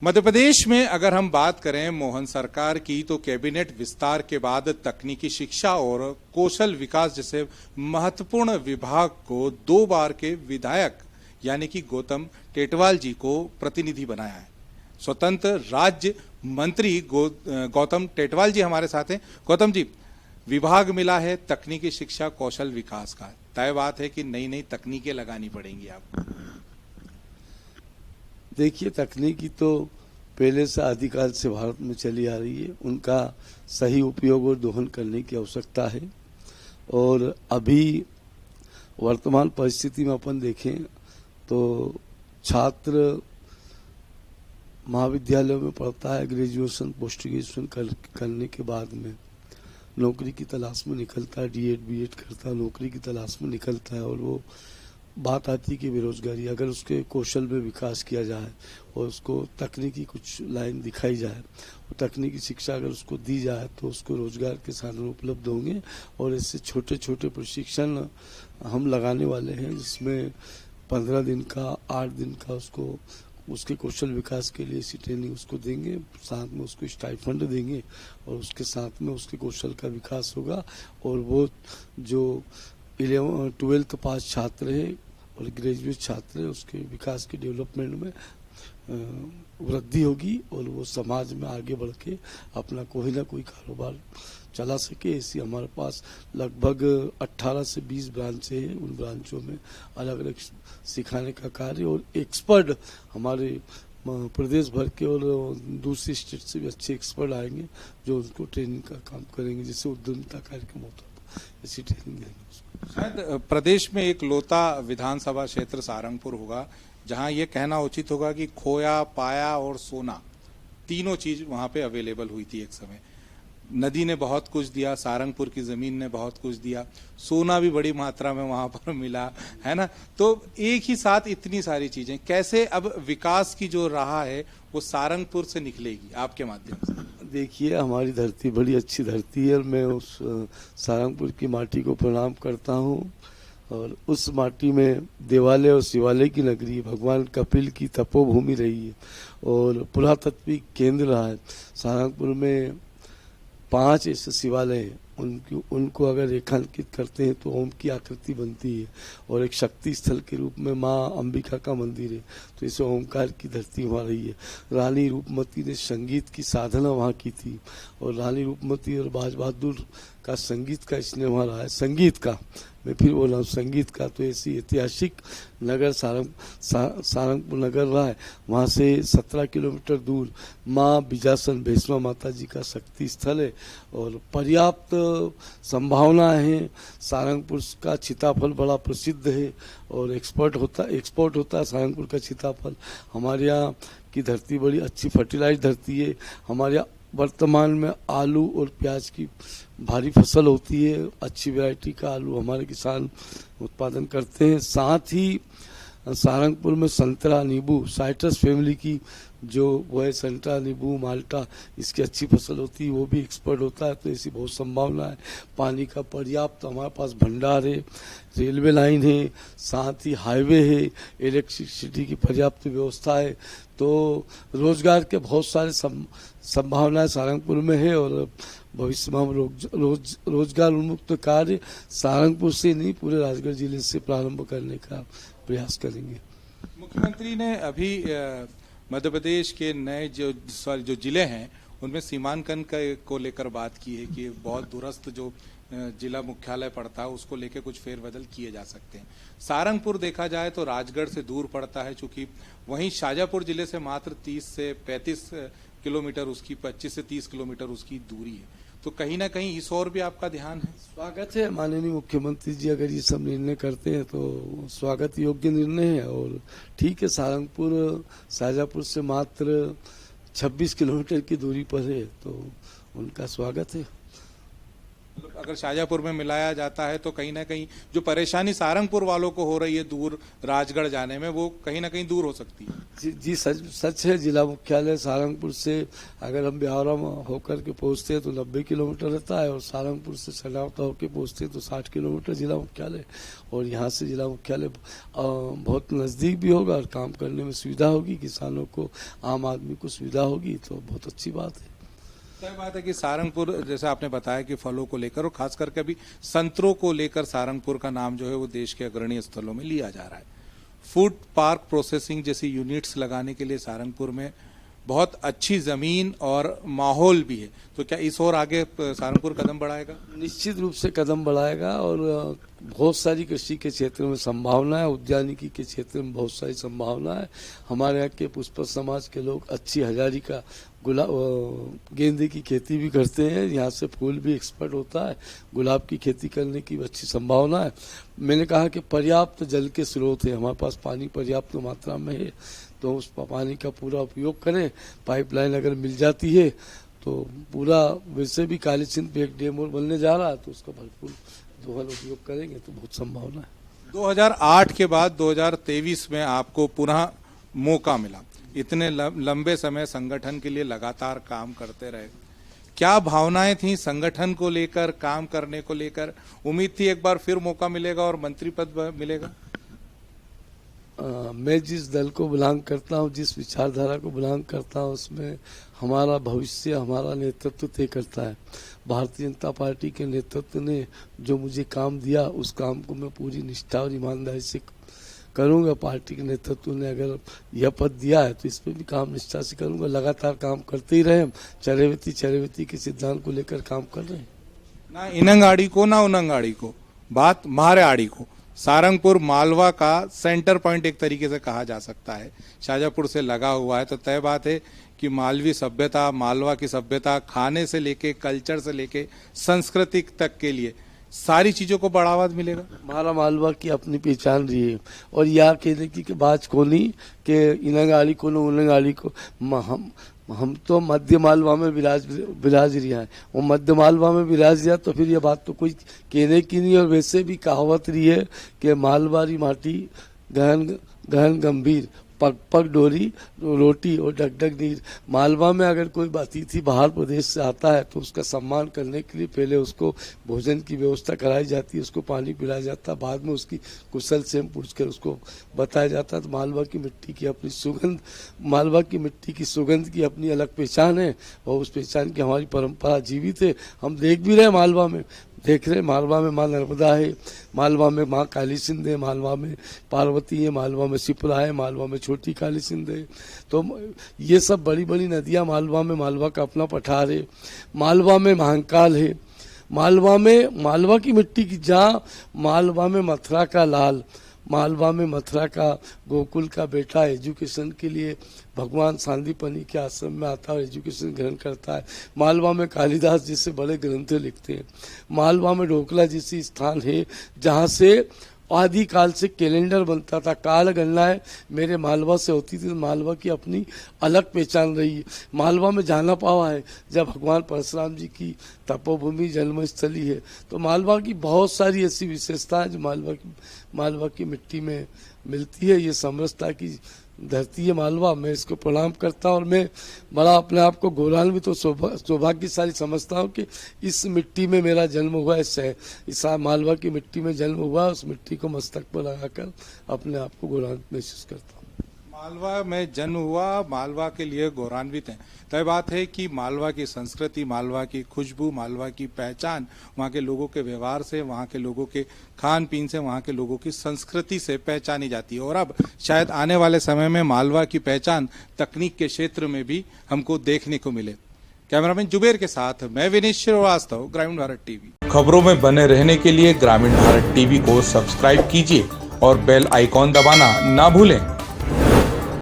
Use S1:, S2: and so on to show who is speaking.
S1: मध्य प्रदेश में अगर हम बात करें मोहन सरकार की, तो कैबिनेट विस्तार के बाद तकनीकी शिक्षा और कौशल विकास जैसे महत्वपूर्ण विभाग को 2 बार के विधायक यानी कि गौतम टेटवाल जी को प्रतिनिधि बनाया है। स्वतंत्र राज्य मंत्री गौतम टेटवाल जी हमारे साथ हैं। गौतम जी, विभाग मिला है तकनीकी शिक्षा कौशल विकास का, तय बात है कि नई नई तकनीकें लगानी पड़ेंगी आपको।
S2: देखिए, तकनीकी तो पहले से आदिकाल से भारत में चली आ रही है, उनका सही उपयोग और दोहन करने की आवश्यकता है। और अभी वर्तमान परिस्थिति में अपन देखें तो छात्र महाविद्यालयों में पढ़ता है, ग्रेजुएशन पोस्ट ग्रेजुएशन करने के बाद में नौकरी की तलाश में निकलता है, डीएड बीएड करता है, नौकरी की तलाश में निकलता है। और वो बात आती है कि बेरोजगारी, अगर उसके कौशल में विकास किया जाए और उसको तकनीकी कुछ लाइन दिखाई जाए और तकनीकी शिक्षा अगर उसको दी जाए तो उसको रोजगार के साधन उपलब्ध होंगे। और ऐसे छोटे छोटे प्रशिक्षण हम लगाने वाले हैं, जिसमें 15 दिन का 8 दिन का उसको उसके कौशल विकास के लिए ऐसी ट्रेनिंग उसको देंगे, साथ में उसको स्टाइफंड देंगे और उसके साथ में उसके कौशल का विकास होगा। और वो जो 12th पास छात्र है और ग्रेजुएट छात्र है, उसके विकास के डेवलपमेंट में वृद्धि होगी और वो समाज में आगे बढ़ के अपना कोई ना कोई कारोबार चला सके। ऐसी हमारे पास लगभग 18 से 20 ब्रांचें हैं। उन ब्रांचों में अलग अलग सिखाने का कार्य और एक्सपर्ट हमारे प्रदेश भर के और दूसरी स्टेट से भी अच्छे एक्सपर्ट आएंगे जो उनको ट्रेनिंग का काम करेंगे, जिससे उद्यमिता कार्यक्रम होता है, ऐसी ट्रेनिंग देंगे।
S1: शायद प्रदेश में एक लौता विधानसभा क्षेत्र सारंगपुर होगा जहां ये कहना उचित होगा कि खोया, पाया और सोना तीनों चीज वहां पे अवेलेबल हुई थी एक समय। नदी ने बहुत कुछ दिया, सारंगपुर की जमीन ने बहुत कुछ दिया, सोना भी बड़ी मात्रा में वहां पर मिला है ना। तो एक ही साथ इतनी सारी चीजें, कैसे अब विकास की जो राह है वो सारंगपुर से निकलेगी आपके माध्यम से?
S2: देखिए, हमारी धरती बड़ी अच्छी धरती है और मैं उस सारंगपुर की माटी को प्रणाम करता हूँ। और उस माटी में देवालय और शिवालय की नगरी, भगवान कपिल की तपोभूमि रही है और पुरातत्विक केंद्र रहा है। सारंगपुर में 5 ऐसे शिवालय हैं, उनको अगर रेखांकित करते हैं तो ओम की आकृति बनती है और एक शक्ति स्थल के रूप में माँ अंबिका का मंदिर है। तो इसे ओमकार की धरती वहाँ रही है। रानी रूपमती ने संगीत की साधना वहाँ की थी और रानी रूपमती और बाज बहादुर का संगीत का स्नेह वहाँ रहा है। संगीत का, मैं फिर बोल रहा हूँ, संगीत का। तो ऐसी ऐतिहासिक नगर सारंगपुर नगर रहा है। वहाँ से 17 किलोमीटर दूर माँ बिजासन भैष्मा माता जी का शक्ति स्थल है और पर्याप्त संभावना है। सारंगपुर का सीताफल बड़ा प्रसिद्ध है और एक्सपोर्ट होता है सारंगपुर का सीताफल। हमारे यहाँ की धरती बड़ी अच्छी फर्टिलाइज धरती है। हमारे यहाँ वर्तमान में आलू और प्याज की भारी फसल होती है। अच्छी वैरायटी का आलू हमारे किसान उत्पादन करते हैं। साथ ही सारंगपुर में संतरा, नींबू, साइट्रस फैमिली की जो वो है, संतरा, नींबू, माल्टा, इसकी अच्छी फसल होती है, वो भी एक्सपोर्ट होता है। तो ऐसी बहुत संभावना है। पानी का पर्याप्त हमारे पास भंडार है, रेलवे लाइन है, साथ ही हाईवे है, इलेक्ट्रिसिटी की पर्याप्त व्यवस्था है। तो रोजगार के बहुत सारे संभावनाएं सारंगपुर में है और भविष्य में हम रोजगार उन्मुक्त कार्य सारंगपुर से नहीं, पूरे राजगढ़ जिले से प्रारंभ करने का प्रयास करेंगे।
S1: मुख्यमंत्री ने अभी मध्य प्रदेश के नए जो जिले हैं उनमें सीमांकन को लेकर बात की है कि बहुत दूरस्थ जो जिला मुख्यालय पड़ता है उसको लेकर कुछ फेरबदल किए जा सकते हैं। सारंगपुर देखा जाए तो राजगढ़ से दूर पड़ता है, चूंकि वहीं शाजापुर जिले से मात्र 30 से 35 किलोमीटर उसकी 25 से 30 किलोमीटर उसकी दूरी है। तो कहीं ना कहीं इस ओर भी आपका ध्यान है?
S2: स्वागत है माननीय मुख्यमंत्री जी, अगर ये सब निर्णय करते हैं तो स्वागत योग्य निर्णय है। और ठीक है, सारंगपुर शाजापुर से मात्र 26 किलोमीटर की दूरी पर है, तो उनका स्वागत है।
S1: अगर शाजापुर में मिलाया जाता है तो कहीं ना कहीं जो परेशानी सारंगपुर वालों को हो रही है दूर राजगढ़ जाने में, वो कहीं ना कहीं दूर हो सकती है।
S2: जी सच है। जिला मुख्यालय सारंगपुर से अगर हम ब्यावरा होकर के पहुंचते हैं तो 90 किलोमीटर रहता है, और सारंगपुर से सनावटा होकर पहुंचते हैं तो 60 किलोमीटर जिला मुख्यालय, और यहाँ से जिला मुख्यालय बहुत नज़दीक भी होगा और काम करने में सुविधा होगी, किसानों को, आम आदमी को सुविधा होगी, तो बहुत अच्छी बात है।
S1: तय बात है कि सारंगपुर, जैसे आपने बताया कि फलों को लेकर और खास करके अभी संतरों को लेकर सारंगपुर का नाम जो है वो देश के अग्रणी स्थलों में लिया जा रहा है। फूड पार्क प्रोसेसिंग जैसी यूनिट्स लगाने के लिए सारंगपुर में बहुत अच्छी जमीन और माहौल भी है, तो क्या इस ओर आगे सारंगपुर कदम बढ़ाएगा?
S2: निश्चित रूप से कदम बढ़ाएगा, और बहुत सारी कृषि के क्षेत्र में संभावना है, उद्यानिकी के क्षेत्र में बहुत सारी संभावना है। हमारे यहाँ के पुष्प समाज के लोग अच्छी हजारी का गेंदे की खेती भी करते हैं, यहाँ से फूल भी एक्सपर्ट होता है, गुलाब की खेती करने की अच्छी संभावना है। मैंने कहा कि पर्याप्त जल के स्रोत है, हमारे पास पानी पर्याप्त मात्रा में है, तो उस पानी का पूरा उपयोग करें। पाइपलाइन अगर मिल जाती है तो पूरा, वैसे भी काली सिंध पे एक डैम और बनने जा रहा है, तो उसका भरपूर दोहन उपयोग करेंगे तो बहुत संभावना है।
S1: 2008 के बाद 2023 में आपको पुनः मौका मिला, इतने लंबे समय संगठन के लिए लगातार काम करते रहे, क्या भावनाएं थी संगठन को लेकर, काम करने को लेकर? उम्मीद थी एक बार फिर मौका मिलेगा और मंत्री पद मिलेगा?
S2: मैं जिस दल को बिलोंग करता हूँ, जिस विचारधारा को बिलोंग करता हूँ, उसमें हमारा भविष्य, हमारा नेतृत्व तय करता है। भारतीय जनता पार्टी के नेतृत्व ने जो मुझे काम दिया, उस काम को मैं पूरी निष्ठा और ईमानदारी से करूंगा। पार्टी के नेतृत्व ने अगर यह पद दिया है तो इस पर भी काम निष्ठा से करूंगा। लगातार काम करते ही रहे। हम चरैवेती के सिद्धांत को लेकर काम कर रहे हैं।
S1: ना इनंगाड़ी को ना उनंगाड़ी को, बात मारे आड़ी को। सारंगपुर मालवा का सेंटर पॉइंट एक तरीके से कहा जा सकता है, शाजापुर से लगा हुआ है, तो तय बात है कि मालवी सभ्यता, मालवा की सभ्यता, खाने से लेके, कल्चर से लेके, संस्कृति तक के लिए सारी चीजों को बढ़ावा मिलेगा।
S2: हमारा मालवा की अपनी पहचान रही है, और यह कहने की बात को नहीं कि इनंगाड़ी को न उनंगाड़ी को, हम तो मध्य मालवा में विराज रिया है, वो मध्य मालवा में विराज रिया, तो फिर ये बात तो कोई कहने की नहीं। और वैसे भी कहावत रही है कि मालवारी माटी गहन गंभीर, पग पग डोरी रोटी और डग डग नीर। मालवा में अगर कोई अतिथि बाहर प्रदेश से आता है तो उसका सम्मान करने के लिए पहले उसको भोजन की व्यवस्था कराई जाती है, उसको पानी पिलाया जाता है, बाद में उसकी कुशल से पूछकर उसको बताया जाता है। तो मालवा की मिट्टी की अपनी सुगंध, मालवा की मिट्टी की सुगंध की अपनी अलग पहचान है, और उस पहचान की हमारी परंपरा जीवित है। हम देख भी रहे मालवा में, देख रहे मालवा में माँ नर्मदा है, मालवा में माँ काली सिंध है, मालवा में पार्वती है, मालवा में शिप्रा है, मालवा में छोटी काली सिंध है। तो ये सब बड़ी बड़ी नदियाँ मालवा में, मालवा का अपना पठार है। मालवा में महाकाल है, मालवा में मालवा की मिट्टी की जहाँ, मालवा में मथुरा का लाल, मालवा में मथुरा का गोकुल का बेटा एजुकेशन के लिए भगवान सांदीपनी के आश्रम में आता है और एजुकेशन ग्रहण करता है। मालवा में कालिदास जैसे बड़े ग्रंथ लिखते हैं। मालवा में ढोकला जैसी स्थान है जहाँ से आदि काल से कैलेंडर बनता था। काल गणनाएं मेरे मालवा से होती थी, तो मालवा की अपनी अलग पहचान रही है। मालवा में जाना पावा है जब भगवान परशुराम जी की तपोभूमि जन्मस्थली है। तो मालवा की बहुत सारी ऐसी विशेषता है जो मालवा की मिट्टी में मिलती है। ये समरसता की धरती है मालवा। मैं इसको प्रणाम करता हूँ, और मैं बड़ा अपने आप को गौरवान्वित तो सौभाग्यशाली समझता हूँ कि इस मिट्टी में मेरा जन्म हुआ, इस मालवा की मिट्टी में जन्म हुआ। उस मिट्टी को मस्तक पर लगाकर अपने आप को गौरवान्वित महसूस करता हूँ।
S1: मालवा में जन्म हुआ, मालवा के लिए गौरवान्वित हैं। तय बात है कि मालवा की संस्कृति, मालवा की खुशबू, मालवा की पहचान वहाँ के लोगों के व्यवहार से, वहाँ के लोगों के खान पीन से, वहाँ के लोगों की संस्कृति से पहचानी जाती है। और अब शायद आने वाले समय में मालवा की पहचान तकनीक के क्षेत्र में भी हमको देखने को मिले। कैमरामैन जुबेर के साथ मैं विनीत श्रीवास्तव, ग्रामीण भारत टीवी। खबरों में बने रहने के लिए ग्रामीण भारत टीवी को सब्सक्राइब कीजिए और बेल आइकॉन दबाना ना भूलें।